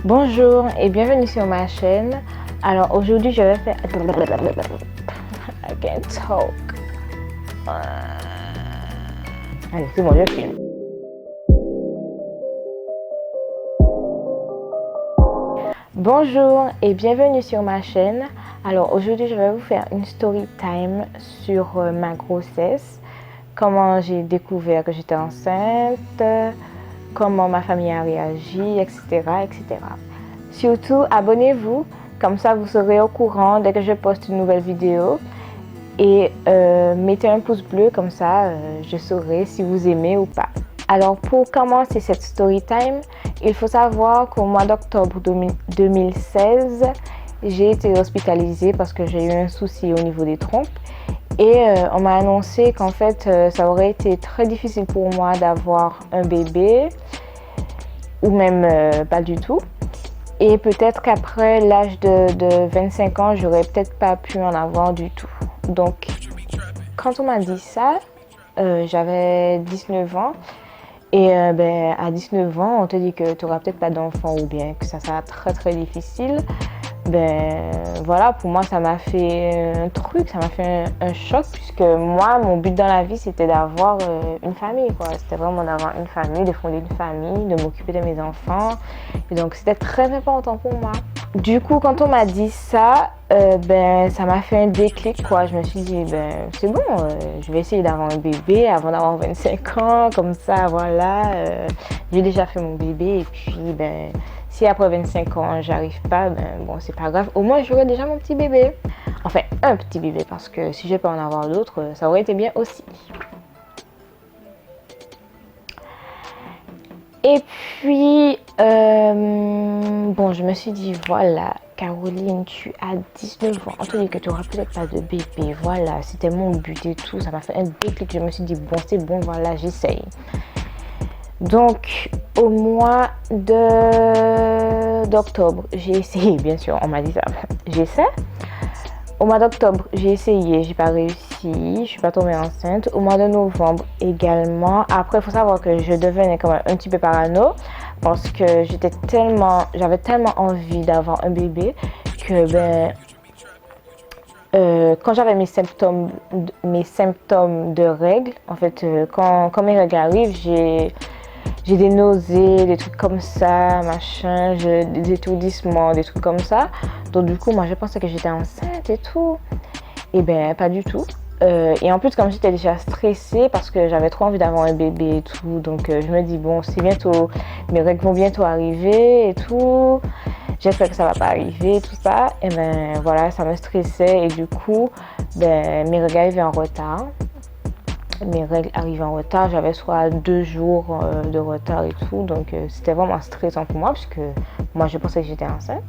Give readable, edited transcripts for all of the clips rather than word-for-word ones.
Bonjour et bienvenue sur ma chaîne. Alors aujourd'hui je vais faire... I can't talk. Allez, c'est bon, je filme. Bonjour et bienvenue sur ma chaîne. Alors aujourd'hui je vais vous faire une story time sur ma grossesse. Comment j'ai découvert que j'étais enceinte, comment ma famille a réagi, etc. etc. Surtout, abonnez-vous, comme ça vous serez au courant dès que je poste une nouvelle vidéo. Et mettez un pouce bleu, comme ça je saurai si vous aimez ou pas. Alors pour commencer cette story time, il faut savoir qu'au mois d'octobre 2016, j'ai été hospitalisée parce que j'ai eu un souci au niveau des trompes. Et on m'a annoncé qu'en fait, ça aurait été très difficile pour moi d'avoir un bébé, ou même pas du tout. Et peut-être qu'après l'âge de 25 ans, j'aurais peut-être pas pu en avoir du tout. Donc, quand on m'a dit ça, j'avais 19 ans. Et à 19 ans, on te dit que tu n'auras peut-être pas d'enfant ou bien que ça sera très très difficile. Voilà, pour moi ça m'a fait un truc, ça m'a fait un choc, puisque moi mon but dans la vie c'était d'avoir une famille, quoi. C'était vraiment d'avoir une famille, de fonder une famille, de m'occuper de mes enfants, et donc c'était très important pour moi. Du coup quand on m'a dit ça, ça m'a fait un déclic, quoi. Je me suis dit c'est bon, je vais essayer d'avoir un bébé avant d'avoir 25 ans, comme ça voilà, j'ai déjà fait mon bébé, et puis si après 25 ans j'arrive pas, bon c'est pas grave, au moins j'aurai déjà mon petit bébé. Enfin un petit bébé, parce que si je peux en avoir d'autres, ça aurait été bien aussi. Et puis bon, je me suis dit voilà Caroline, tu as 19 ans, on te dit que tu auras peut-être pas de bébé, voilà, c'était mon but et tout, ça m'a fait un déclic, je me suis dit bon c'est bon, voilà, j'essaye. Donc au mois d'octobre, j'ai essayé, bien sûr, on m'a dit ça, j'essaie. Au mois d'octobre, j'ai essayé, j'ai pas réussi, je suis pas tombée enceinte. Au mois de novembre également. Après, il faut savoir que je devenais quand même un petit peu parano, parce que j'avais tellement envie d'avoir un bébé que quand j'avais mes symptômes de règles, en fait, quand mes règles arrivent, j'ai des nausées, des trucs comme ça, machin, des étourdissements, des trucs comme ça. Donc du coup, moi je pensais que j'étais enceinte et tout. Et pas du tout. Et en plus, comme j'étais déjà stressée parce que j'avais trop envie d'avoir un bébé et tout, donc je me dis bon, c'est bientôt, mes règles vont bientôt arriver et tout. J'espère que ça va pas arriver, tout ça. Et voilà, ça me stressait, et du coup, mes règles arrivaient en retard. Mes règles arrivaient en retard, j'avais soit 2 jours de retard et tout, donc c'était vraiment stressant pour moi, puisque moi je pensais que j'étais enceinte.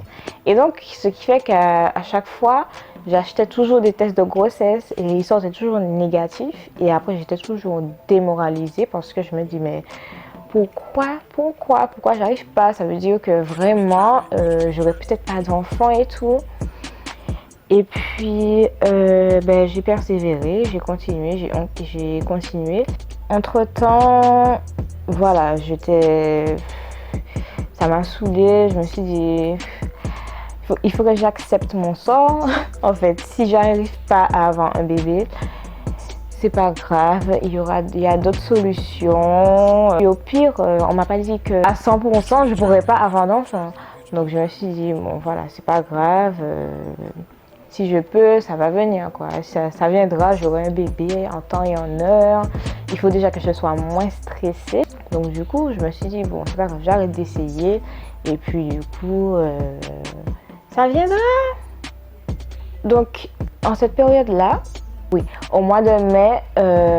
Et donc ce qui fait qu'à chaque fois j'achetais toujours des tests de grossesse et ils sortaient toujours négatifs, et après j'étais toujours démoralisée parce que je me dis mais pourquoi j'arrive pas, ça veut dire que vraiment j'aurais peut-être pas d'enfant et tout. Et puis, j'ai persévéré, j'ai continué. Entre-temps, voilà, ça m'a saoulée, je me suis dit, il faut que j'accepte mon sort. En fait, si j'arrive pas à avoir un bébé, c'est pas grave, il y a d'autres solutions. Et au pire, on m'a pas dit que à 100% je pourrais pas avoir d'enfant. Donc je me suis dit, bon voilà, c'est pas grave. Si je peux, ça va venir, quoi. Ça viendra, j'aurai un bébé en temps et en heure. Il faut déjà que je sois moins stressée. Donc du coup, je me suis dit, bon, c'est pas grave, j'arrête d'essayer. Et puis du coup, ça viendra. Donc, en cette période-là, oui, au mois de mai,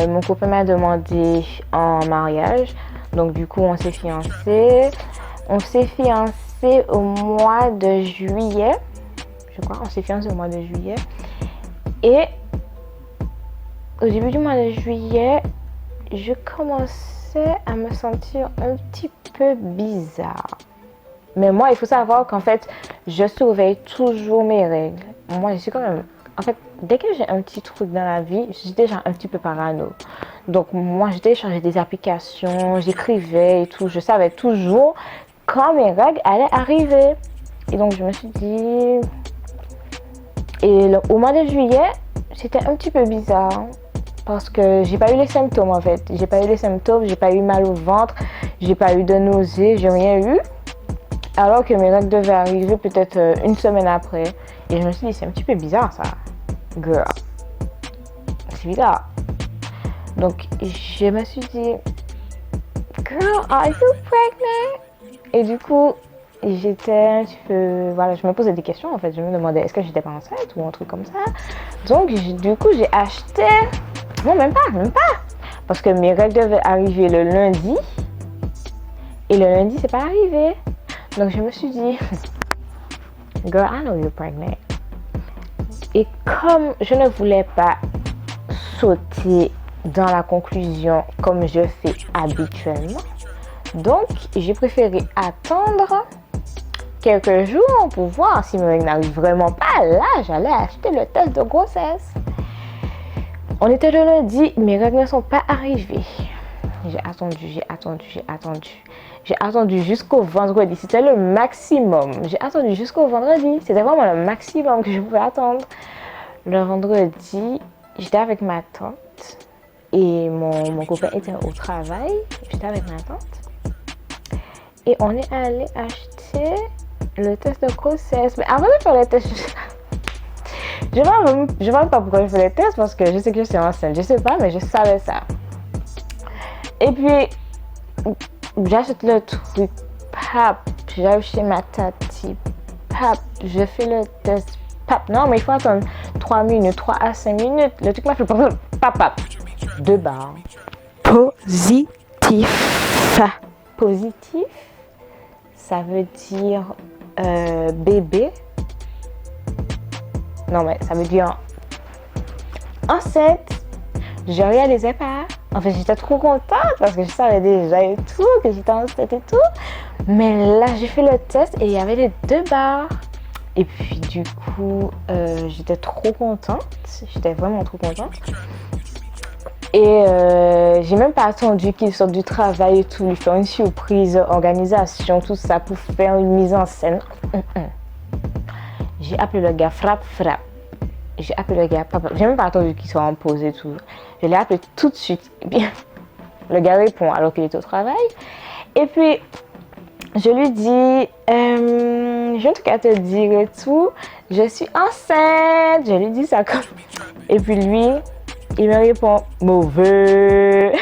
mon copain m'a demandé en mariage. Donc du coup, on s'est fiancés. On s'est fiancés au mois de juillet. Je crois, on s'est fiancés au mois de juillet. Et au début du mois de juillet, je commençais à me sentir un petit peu bizarre. Mais moi, il faut savoir qu'en fait, je surveille toujours mes règles. Moi, je suis quand même... En fait, dès que j'ai un petit truc dans la vie, je suis déjà un petit peu parano. Donc, moi, je téléchargeais des applications, j'écrivais et tout. Je savais toujours quand mes règles allaient arriver. Et donc je me suis dit... au mois de juillet, c'était un petit peu bizarre. Parce que j'ai pas eu les symptômes en fait. J'ai pas eu les symptômes, j'ai pas eu mal au ventre, j'ai pas eu de nausées, j'ai rien eu. Alors que mes règles devaient arriver peut-être une semaine après. Et je me suis dit, c'est un petit peu bizarre ça. Girl. C'est bizarre. Donc je me suis dit, girl, are you pregnant? Et du coup, j'étais un petit peu... Voilà, je me posais des questions en fait. Je me demandais, est-ce que j'étais pas enceinte ou un truc comme ça. Donc du coup, j'ai acheté... Non, même pas. Parce que mes règles devaient arriver le lundi. Et le lundi, c'est pas arrivé. Donc, je me suis dit, girl, I know you're pregnant. Et comme je ne voulais pas sauter dans la conclusion comme je fais habituellement, donc, j'ai préféré attendre quelques jours pour voir si mes règles n'arrivent vraiment pas. Là, j'allais acheter le test de grossesse. On était le lundi, mes règles ne sont pas arrivées. J'ai attendu jusqu'au vendredi. C'était le maximum. J'ai attendu jusqu'au vendredi. C'était vraiment le maximum que je pouvais attendre. Le vendredi, j'étais avec ma tante et mon copain était au travail. J'étais avec ma tante. Et on est allé acheter le test de grossesse. Mais avant de faire le test, je ne sais pas pourquoi je fais les tests parce que je sais que je suis enceinte. Je sais pas, mais je savais ça. Et puis, j'achète le truc. Pap, j'arrive chez ma tati. Pap, je fais le test. Pap, non, mais il faut attendre 3 minutes, 3 à 5 minutes. Le truc m'a fait penser. Pap. 2 barres. Positif. Positif, ça veut dire bébé. Non, mais ça veut dire enceinte. Je réalisais pas. En fait, j'étais trop contente parce que je savais déjà et tout, que j'étais enceinte et tout. Mais là, j'ai fait le test et il y avait les 2 barres. Et puis, du coup, j'étais trop contente. J'étais vraiment trop contente. Et j'ai même pas attendu qu'il sorte du travail et tout, lui faire une surprise, organisation, tout ça, pour faire une mise en scène. J'ai appelé le gars, frappe. J'ai appelé le gars, papa. J'ai même pas attendu qu'il soit en pause et tout. Je l'ai appelé tout de suite. Et bien, le gars répond alors qu'il est au travail. Et puis, je lui dis, j'ai un truc à te dire et tout. Je suis enceinte. Je lui dis ça comme... Et puis lui, il me répond, mauvais.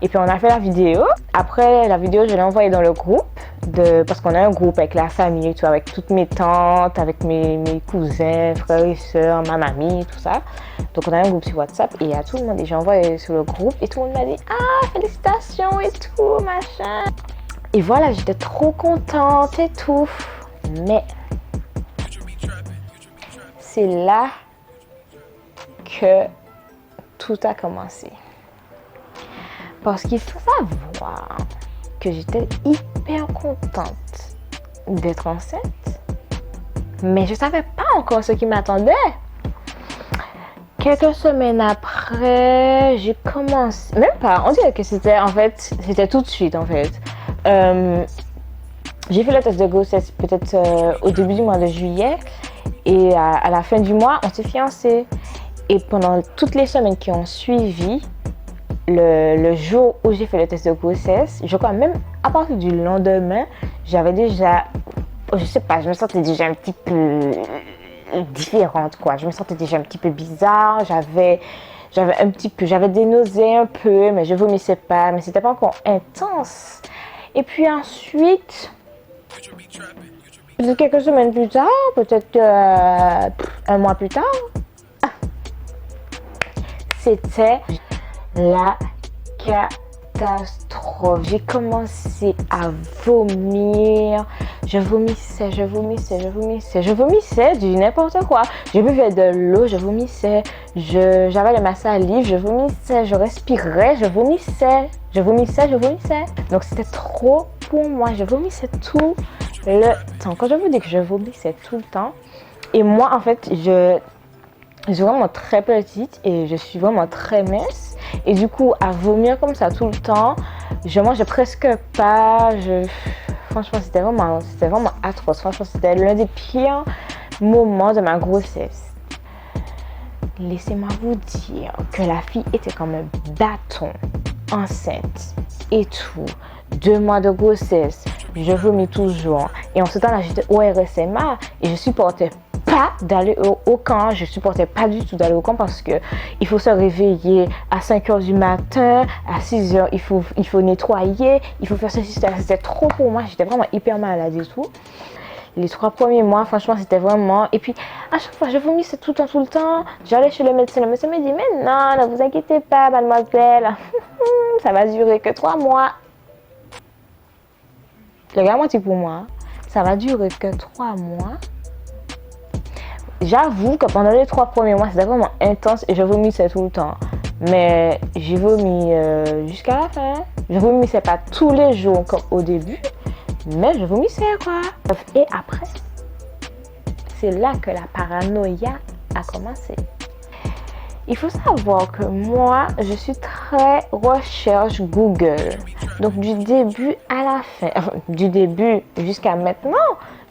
Et puis on a fait la vidéo. Après la vidéo, je l'ai envoyée dans le groupe. Parce qu'on a un groupe avec la famille et tout, avec toutes mes tantes, avec mes cousins, frères et sœurs, ma mamie, tout ça. Donc on a un groupe sur WhatsApp et il y a tout le monde. Et j'ai envoyé sur le groupe et tout le monde m'a dit, ah, félicitations et tout, machin. Et voilà, j'étais trop contente et tout. Mais c'est là que tout a commencé. Parce qu'il faut savoir que j'étais hyper contente d'être enceinte, mais je savais pas encore ce qui m'attendait. Quelques semaines après, j'ai commencé, même pas, on dirait que c'était tout de suite en fait. J'ai fait le test de grossesse peut-être au début du mois de juillet et à la fin du mois, on s'est fiancés. Et pendant toutes les semaines qui ont suivi, le jour où j'ai fait le test de grossesse, je crois même à partir du lendemain, j'avais déjà, je sais pas, je me sentais déjà un petit peu différente quoi. Je me sentais déjà un petit peu bizarre, j'avais des nausées un peu, mais je vomissais pas, mais c'était pas encore intense. Et puis ensuite, peut-être quelques semaines plus tard, peut-être un mois plus tard, c'était la catastrophe. J'ai commencé à vomir. Je vomissais du n'importe quoi. Je buvais de l'eau, je vomissais. J'avais ma salive, je vomissais. Je respirais, je vomissais. Donc c'était trop pour moi. Je vomissais tout le temps. Quand je vous dis que je vomissais tout le temps, et moi en fait, je suis vraiment très petite et je suis vraiment très mince. Et du coup, à vomir comme ça tout le temps, Je mangeais presque pas. Franchement, c'était vraiment atroce. Franchement, c'était l'un des pires moments de ma grossesse. Laissez-moi vous dire que la fille était comme un bâton, enceinte et tout. 2 mois de grossesse, je vomis toujours. Et en ce temps-là, j'étais au RSMA et je supportais pas d'aller au camp. Je supportais pas du tout d'aller au camp parce que il faut se réveiller à 5 h du matin, à 6 h, il faut nettoyer, il faut faire ceci. C'était trop pour moi. J'étais vraiment hyper malade et tout. Les 3 premiers mois, franchement, c'était vraiment... Et puis, à chaque fois, je vomissais tout le temps. J'allais chez le médecin me dit, mais non, ne vous inquiétez pas, mademoiselle. Ça va durer que 3 mois. Regarde-moi, c'est pour moi. Ça va durer que 3 mois. J'avoue que pendant les 3 premiers mois, c'était vraiment intense et je vomissais tout le temps. Mais j'ai vomi jusqu'à la fin. Je vomissais pas tous les jours comme au début. Mais je vomissais quoi. Et après, c'est là que la paranoïa a commencé. Il faut savoir que moi, je suis très recherche Google. Donc du début à la fin, du début jusqu'à maintenant,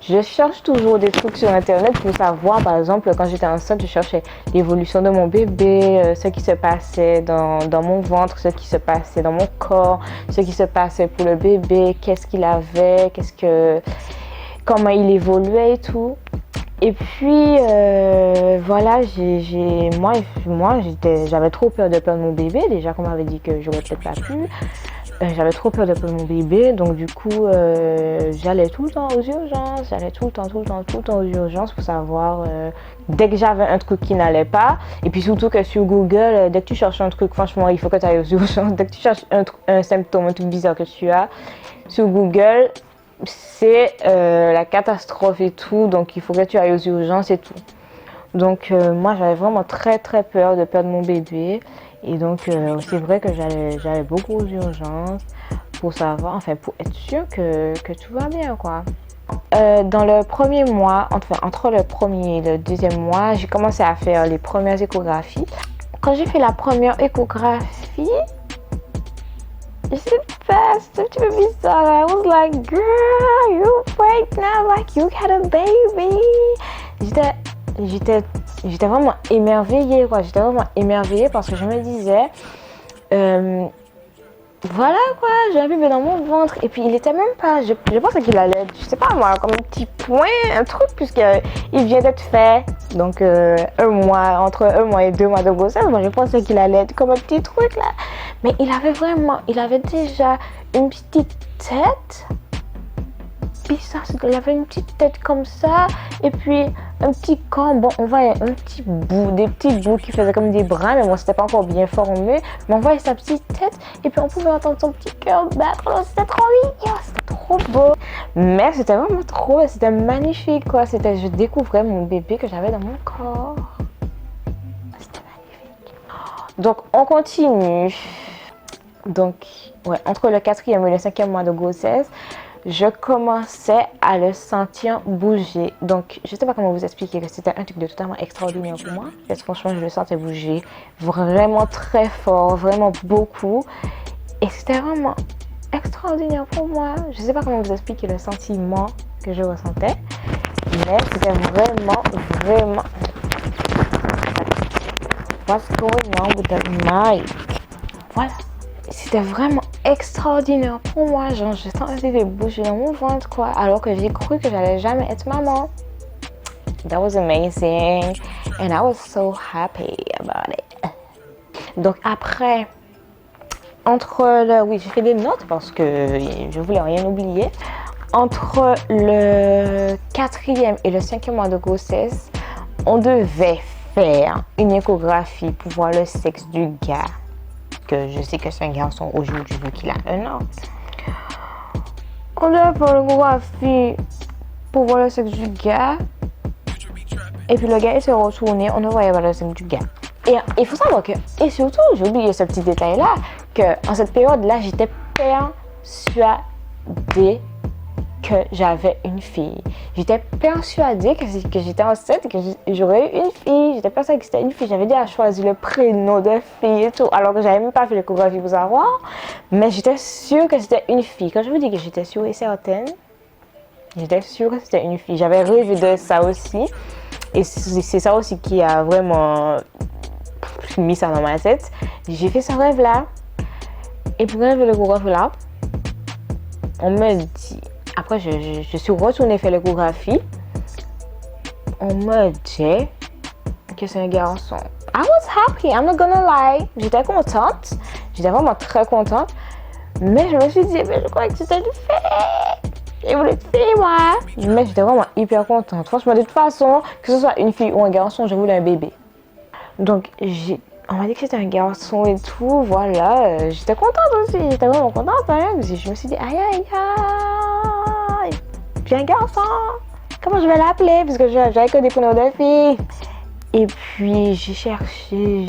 je cherche toujours des trucs sur internet pour savoir, par exemple, quand j'étais enceinte, je cherchais l'évolution de mon bébé, ce qui se passait dans mon ventre, ce qui se passait dans mon corps, ce qui se passait pour le bébé, qu'est-ce qu'il avait, comment il évoluait et tout. Et puis, voilà, j'avais trop peur de perdre mon bébé. Déjà qu'on m'avait dit que j'aurais peut-être pas pu. J'avais trop peur de perdre mon bébé. Donc, du coup, j'allais tout le temps aux urgences. J'allais tout le temps aux urgences pour savoir dès que j'avais un truc qui n'allait pas. Et puis, surtout que sur Google, dès que tu cherches un truc, franchement, il faut que tu ailles aux urgences. Dès que tu cherches un symptôme, un truc bizarre que tu as sur Google, c'est la catastrophe et tout, donc il faut que tu ailles aux urgences et tout. Donc moi j'avais vraiment très peur de perdre mon bébé et donc c'est vrai que j'allais beaucoup aux urgences pour savoir, enfin pour être sûre que tout va bien quoi. Dans le premier mois, entre le premier et le deuxième mois, j'ai commencé à faire les premières échographies. Quand j'ai fait la première échographie, je sais pas, c'était un petit peu bizarre. I was like, girl, you're pregnant, like you had a baby. J'étais vraiment émerveillée, quoi. J'étais vraiment émerveillée parce que je me disais, voilà quoi, j'ai un bébé dans mon ventre. Et puis il était même pas, je pensais qu'il allait, je sais pas moi, comme un petit point, un truc, puisqu'il vient d'être fait. Donc entre 1 mois et 2 mois de grossesse, moi je pensais qu'il allait être comme un petit truc là. Mais il avait déjà une petite tête. Bizarre, il avait une petite tête comme ça. Et puis un petit corps, bon on voyait un petit bout, des petits bouts qui faisaient comme des bras. Mais bon c'était pas encore bien formé. Mais on voyait sa petite tête. Et puis on pouvait entendre son petit cœur battre. Oh, c'était trop mignon, c'était trop beau. Mais c'était vraiment c'était magnifique quoi. Je découvrais mon bébé que j'avais dans mon corps. C'était magnifique. Donc on continue. Donc, ouais, entre le 4e et le 5e mois de grossesse, je commençais à le sentir bouger. Donc, je ne sais pas comment vous expliquer que c'était un truc de totalement extraordinaire pour moi. Parce que franchement, je le sentais bouger vraiment très fort, vraiment beaucoup. Et c'était vraiment extraordinaire pour moi. Je ne sais pas comment vous expliquer le sentiment que je ressentais. Mais c'était vraiment... What's going on with the mic? Voilà. C'était vraiment extraordinaire pour moi. Genre, je sens un bébé bouger dans mon ventre, quoi. Alors que j'ai cru que j'allais jamais être maman. That was amazing. And I was so happy about it. Donc après, oui, j'ai fait des notes parce que je voulais rien oublier. Entre le 4e et le 5e mois de grossesse, on devait faire une échographie pour voir le sexe du gars. Que je sais que c'est un garçon aujourd'hui vu qu'il a 1 an. On devait faire l'échographie pour voir le sexe du gars. Et puis le gars il s'est retourné, on ne voyait pas le sexe du gars. Et il faut savoir que, et surtout, j'ai oublié ce petit détail là, que en cette période là, j'étais persuadée que j'avais une fille. J'étais persuadée que j'étais enceinte et que j'aurais eu une fille. J'étais persuadée que c'était une fille. J'avais déjà choisi le prénom de fille et tout, alors que j'avais même pas fait l'échographie pour savoir. Mais j'étais sûre que c'était une fille. Quand je vous dis que j'étais sûre et certaine, j'étais sûre que c'était une fille. J'avais rêvé de ça aussi. Et c'est ça aussi qui a vraiment mis ça dans ma tête. J'ai fait ce rêve-là. Et pour rêver l'échographie-là, on me dit... Après, je suis retournée faire l'échographie. On me dit que c'est un garçon. I was happy, I'm not gonna lie. J'étais contente. J'étais vraiment très contente. Mais je me suis dit, mais je crois que c'était une fille. J'ai voulu une fille, moi. Mais j'étais vraiment hyper contente. Franchement, de toute façon, que ce soit une fille ou un garçon, je voulais un bébé. Donc, on m'a dit que c'était un garçon et tout. Voilà, j'étais contente aussi. J'étais vraiment contente. Hein. Je me suis dit, aïe, aïe, aïe. J'ai un garçon. Comment je vais l'appeler? Parce que j'avais que des prénoms de filles. Et puis, j'ai cherché.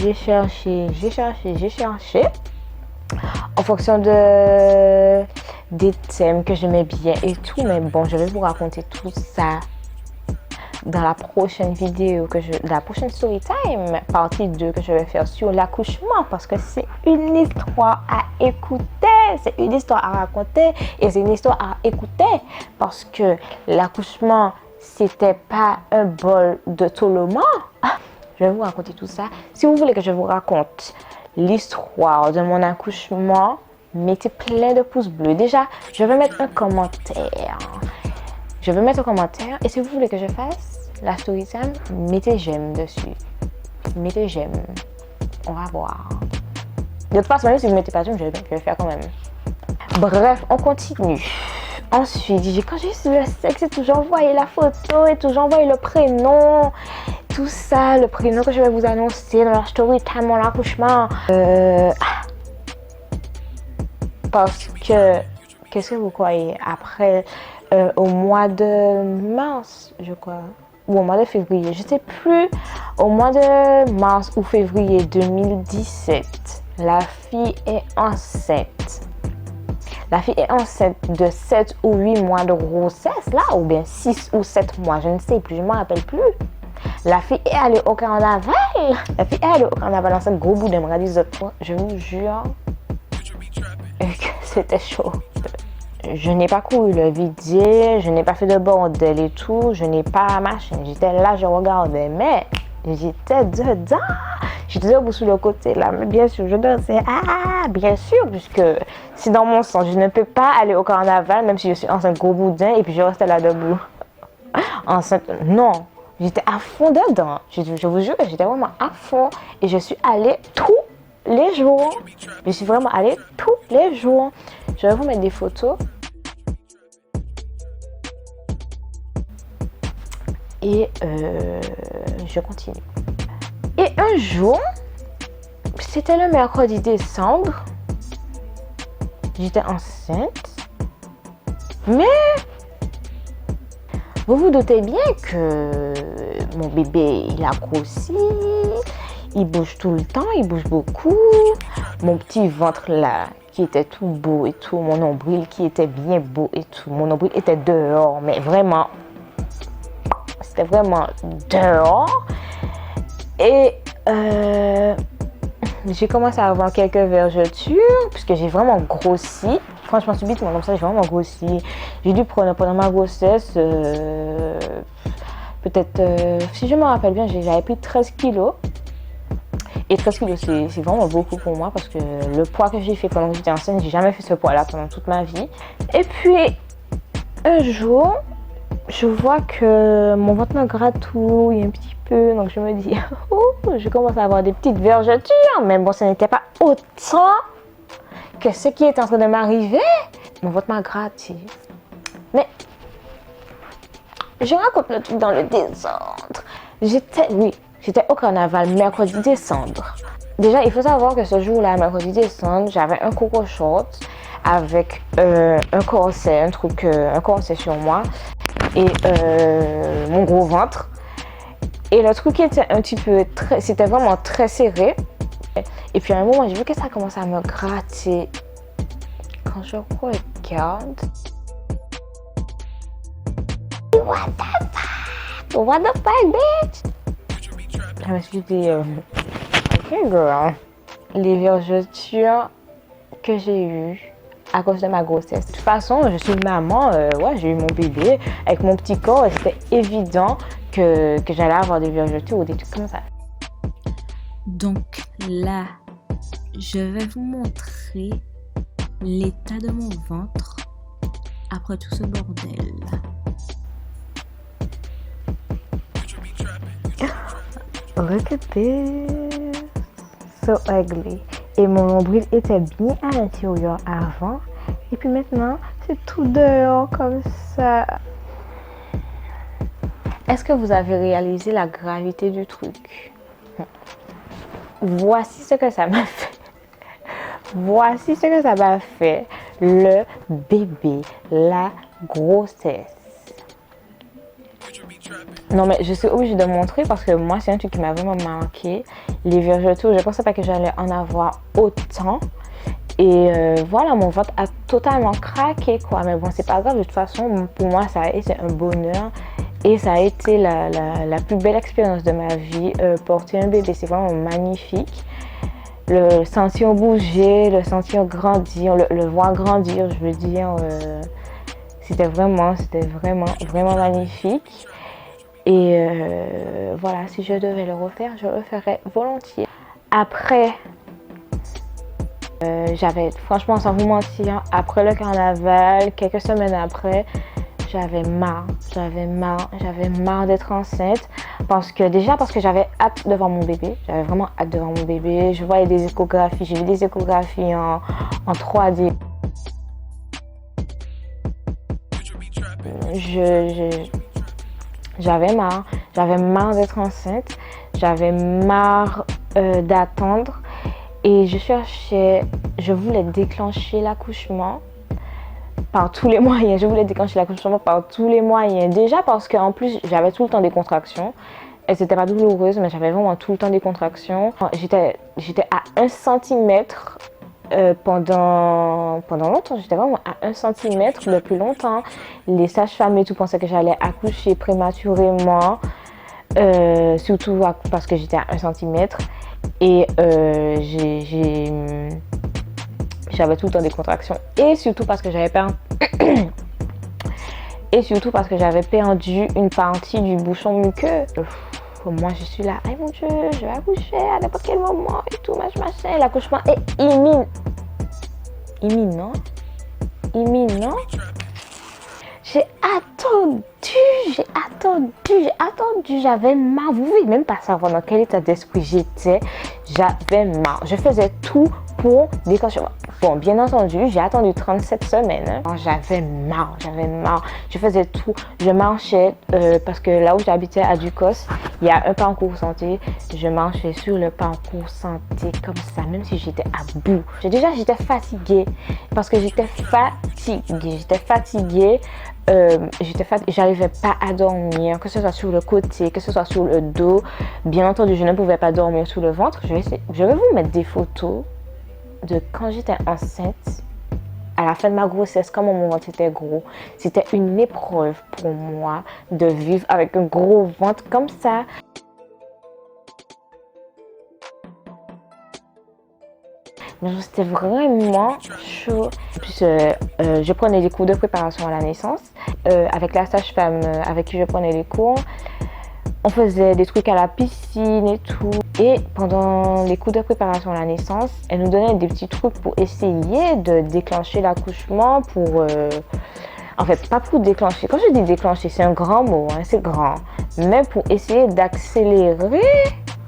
En fonction des thèmes que j'aimais bien et tout. Mais bon, je vais vous raconter tout ça dans la prochaine vidéo, la prochaine story time, partie 2 que je vais faire sur l'accouchement. Parce que c'est une histoire à écouter. C'est une histoire à raconter. Et c'est une histoire à écouter. Parce que l'accouchement, c'était pas un bol de Toloma. Je vais vous raconter tout ça. Si vous voulez que je vous raconte l'histoire de mon accouchement, mettez plein de pouces bleus. Déjà, je vais mettre un commentaire. Et si vous voulez que je fasse la story time, mettez j'aime dessus. Mettez j'aime. On va voir. De toute façon, même si vous ne mettez pas j'aime, je vais le faire quand même. Bref, on continue. Ensuite, quand j'ai su le sexe et tout, j'ai envoyé la photo et tout, j'ai envoyé le prénom, tout ça, le prénom que je vais vous annoncer dans la story time, mon accouchement. Parce que, qu'est-ce que vous croyez? Après, au mois de mars, je crois, ou au mois de février, je ne sais plus, au mois de mars ou février 2017, la fille est enceinte. La fille est enceinte de 7 ou 8 mois de grossesse, là, ou bien 6 ou 7 mois, je ne sais plus, je ne me rappelle plus. La fille est allée au carnaval. Dans ce gros bout de bras des autres. Je vous jure que c'était chaud. Je n'ai pas couru le vidier, je n'ai pas fait de bordel et tout, je n'ai pas machin. J'étais là, je regardais, mais j'étais dedans. J'étais debout sur le côté là, mais bien sûr, je dansais. Bien sûr, puisque c'est dans mon sang. Je ne peux pas aller au carnaval, même si je suis enceinte gros boudin, et puis je restais là debout. Enceinte, non. J'étais à fond dedans. Je vous jure, j'étais vraiment à fond. Et je suis allée tous les jours. Je suis vraiment allée tous les jours. Je vais vous mettre des photos. Et je continue. Et un jour, c'était le mercredi décembre. J'étais enceinte. Mais vous vous doutez bien que mon bébé, il a grossi. Il bouge tout le temps, il bouge beaucoup. Mon petit ventre là, qui était tout beau et tout. Mon nombril qui était bien beau et tout. Mon nombril était dehors, mais vraiment, c'était vraiment dehors. Et j'ai commencé à avoir quelques vergetures, puisque j'ai vraiment grossi. Franchement, subitement, comme ça, j'ai vraiment grossi. J'ai dû prendre pendant ma grossesse, peut-être, si je me rappelle bien, j'avais pris 13 kilos. Et 13 kilos, c'est vraiment beaucoup pour moi, parce que le poids que j'ai fait pendant que j'étais enceinte, j'ai jamais fait ce poids-là pendant toute ma vie. Et puis, un jour, je vois que mon ventre me gratouille un petit peu, donc je me dis, oh, je commence à avoir des petites vergetures, mais bon, ce n'était pas autant que ce qui est en train de m'arriver. Mon ventre m'a gratté. Mais je raconte le truc dans le désordre. J'étais au carnaval mercredi décembre. Déjà, il faut savoir que ce jour-là, mercredi décembre, j'avais un coco short avec un corset, un corset sur moi et mon gros ventre. Et le truc était un petit peu, c'était vraiment très serré. Et puis à un moment, j'ai vu que ça commençait à me gratter. Quand je regarde, what the fuck? What the fuck, bitch? Je me suis dit, ok, girl. Les vergetures que j'ai eues à cause de ma grossesse. De toute façon, je suis une maman, ouais, j'ai eu mon bébé avec mon petit corps et c'était évident que j'allais avoir des vergetures ou des trucs comme ça. Donc là, je vais vous montrer l'état de mon ventre après tout ce bordel. Look at this. So ugly. Et mon nombril était bien à l'intérieur avant. Et puis maintenant, c'est tout dehors comme ça. Est-ce que vous avez réalisé la gravité du truc? Voici ce que ça m'a fait. Voici ce que ça m'a fait. Le bébé, la grossesse. Non mais je suis obligée de montrer parce que moi c'est un truc qui m'a vraiment marqué. Les vergetures, je ne pensais pas que j'allais en avoir autant. Et voilà, mon ventre a totalement craqué quoi. Mais bon, c'est pas grave, de toute façon, pour moi ça a été un bonheur. Et ça a été la plus belle expérience de ma vie. Porter un bébé, c'est vraiment magnifique. Le sentir bouger, le sentir grandir, le voir grandir, je veux dire, c'était vraiment magnifique. Et voilà, si je devais le refaire, je le ferais volontiers. Après, j'avais, franchement, sans vous mentir, après le carnaval, quelques semaines après, j'avais marre d'être enceinte parce que j'avais hâte de voir mon bébé. J'avais vraiment hâte de voir mon bébé. Je voyais des échographies, j'ai vu des échographies en 3D. J'avais marre d'être enceinte, j'avais marre d'attendre et je voulais déclencher l'accouchement par tous les moyens. Déjà parce qu'en plus j'avais tout le temps des contractions. Elles n'étaient pas douloureuses, mais j'avais vraiment tout le temps des contractions. J'étais à 1 centimètre pendant longtemps. J'étais vraiment à 1 centimètre depuis longtemps. Les sages-femmes et tout pensaient que j'allais accoucher prématurément, surtout parce que j'étais à 1 centimètre. Et j'avais tout le temps des contractions. Et surtout parce que j'avais perdu une partie du bouchon muqueux. Moi je suis là, ay mon Dieu, je vais accoucher à n'importe quel moment et tout, machin. L'accouchement est imminent. J'ai attendu, j'avais marre. Vous pouvez même pas savoir dans quel état d'esprit j'étais. J'avais marre. Je faisais tout pour déclencher. Bon, bien entendu, j'ai attendu 37 semaines. J'avais marre. Je faisais tout. Je marchais parce que là où j'habitais à Ducos, il y a un parcours santé. Je marchais sur le parcours santé comme ça, même si j'étais à bout. J'étais fatiguée parce que j'étais fatiguée. J'arrivais pas à dormir, que ce soit sur le côté, que ce soit sur le dos. Bien entendu, je ne pouvais pas dormir sur le ventre. Je vais vous mettre des photos de quand j'étais enceinte. À la fin de ma grossesse, comment mon ventre était gros. C'était une épreuve pour moi de vivre avec un gros ventre comme ça. C'était vraiment chaud. Puis, je prenais des cours de préparation à la naissance avec la sage-femme avec qui je prenais les cours. On faisait des trucs à la piscine et tout. Et pendant les cours de préparation à la naissance, elle nous donnait des petits trucs pour essayer de déclencher l'accouchement. En fait, pas pour déclencher. Quand je dis déclencher, c'est un grand mot, hein, c'est grand. Mais pour essayer d'accélérer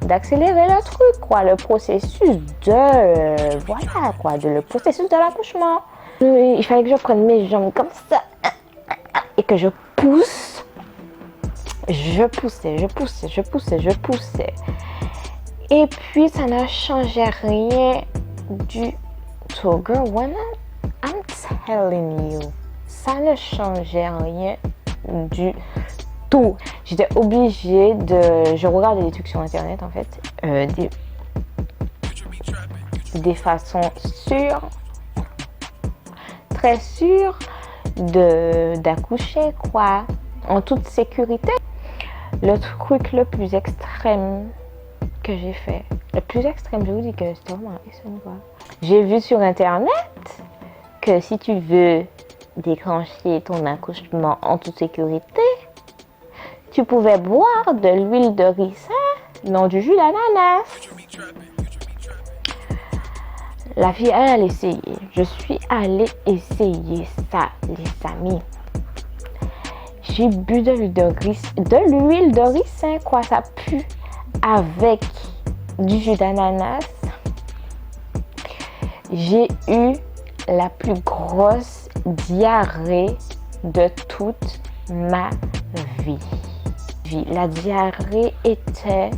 le truc, quoi, le processus le processus de l'accouchement. Il fallait que je prenne mes jambes comme ça et que je pousse. Je poussais. Et puis, ça ne changeait rien du tout. Girl, I'm telling you, ça ne changeait rien du tout. J'étais obligée je regardais des trucs sur internet en fait, des façons très sûres d'accoucher quoi. en toute sécurité. Le truc le plus extrême que j'ai fait, le plus extrême, je vous dis que c'était vraiment extrême quoi. J'ai vu sur internet que si tu veux déclencher ton accouchement en toute sécurité, tu pouvais boire de l'huile de ricin dans du jus d'ananas. La fille, elle a essayé. Je suis allée essayer ça, les amis. J'ai bu de l'huile de ricin, quoi, ça pue, avec du jus d'ananas. J'ai eu la plus grosse diarrhée de toute ma vie. La diarrhée était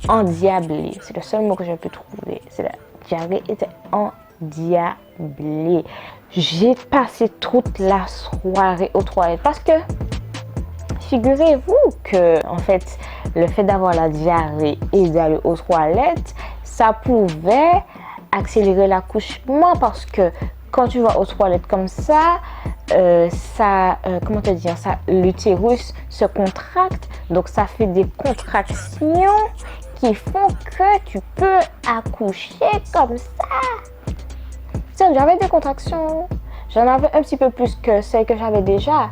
endiablée. C'est le seul mot que j'ai pu trouver. C'est la diarrhée était endiablée. J'ai passé toute la soirée aux toilettes parce que figurez-vous que en fait le fait d'avoir la diarrhée et d'aller aux toilettes, ça pouvait accélérer l'accouchement parce que quand tu vas aux toilettes comme ça, comment te dire ça, l'utérus se contracte, donc ça fait des contractions qui font que tu peux accoucher comme ça. Tiens, j'avais des contractions, j'en avais un petit peu plus que celles que j'avais déjà,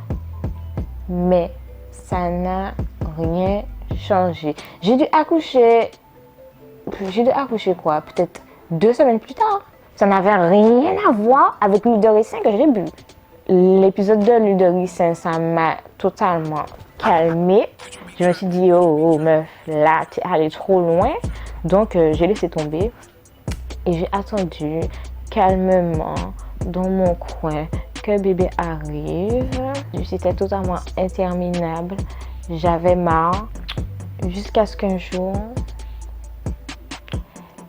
mais ça n'a rien changé. J'ai dû accoucher quoi, peut-être 2 semaines plus tard. Ça n'avait rien à voir avec l'huile de ricin que j'ai bu. L'épisode de l'huile de ricin, ça m'a totalement calmée. Je me suis dit, oh meuf, là, t'es allée trop loin. Donc, j'ai laissé tomber. Et j'ai attendu calmement dans mon coin que bébé arrive. C'était totalement interminable. J'avais marre. Jusqu'à ce qu'un jour,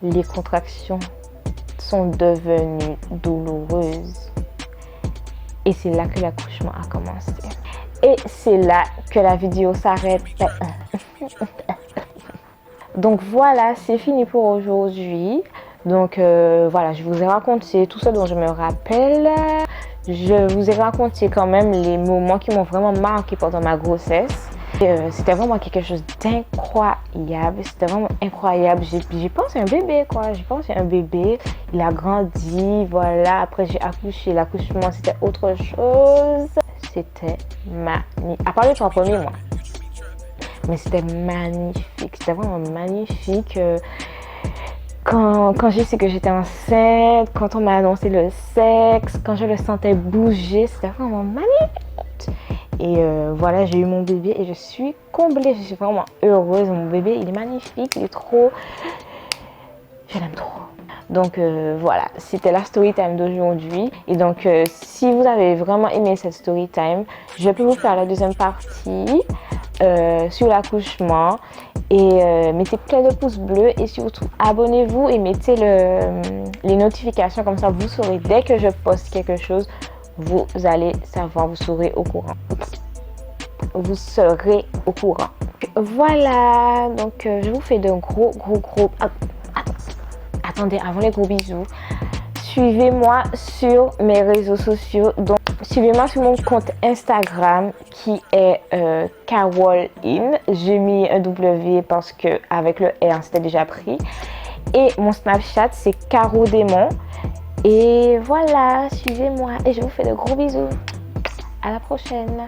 les contractions sont devenues douloureuses. Et c'est là que l'accouchement a commencé. Et c'est là que la vidéo s'arrête. Donc voilà, c'est fini pour aujourd'hui. Donc voilà, je vous ai raconté tout ce dont je me rappelle. Je vous ai raconté quand même les moments qui m'ont vraiment marqué pendant ma grossesse. C'était vraiment quelque chose d'incroyable. C'était vraiment incroyable. J'ai pensé à un bébé, quoi. J'ai pensé à un bébé. Il a grandi, voilà. Après, j'ai accouché. L'accouchement, c'était autre chose. C'était magnifique. À part les 3 premiers mois. Mais c'était magnifique. C'était vraiment magnifique. Quand j'ai su que j'étais enceinte, quand on m'a annoncé le sexe, quand je le sentais bouger, c'était vraiment magnifique. Et voilà, j'ai eu mon bébé et je suis comblée, je suis vraiment heureuse. Mon bébé, il est magnifique, il est trop... Je l'aime trop. Donc voilà, c'était la story time d'aujourd'hui. Et donc si vous avez vraiment aimé cette story time, je peux vous faire la deuxième partie sur l'accouchement. Et mettez plein de pouces bleus et surtout abonnez-vous et mettez les notifications, comme ça vous saurez dès que je poste quelque chose, vous allez savoir, vous serez au courant. Vous serez au courant. Voilà, donc je vous fais de gros... Attendez, avant les gros bisous, suivez-moi sur mes réseaux sociaux. Donc, suivez-moi sur mon compte Instagram qui est Carol In. J'ai mis un W parce que avec le R c'était déjà pris. Et mon Snapchat c'est Caro Démon. Et voilà, suivez-moi et je vous fais de gros bisous. À la prochaine.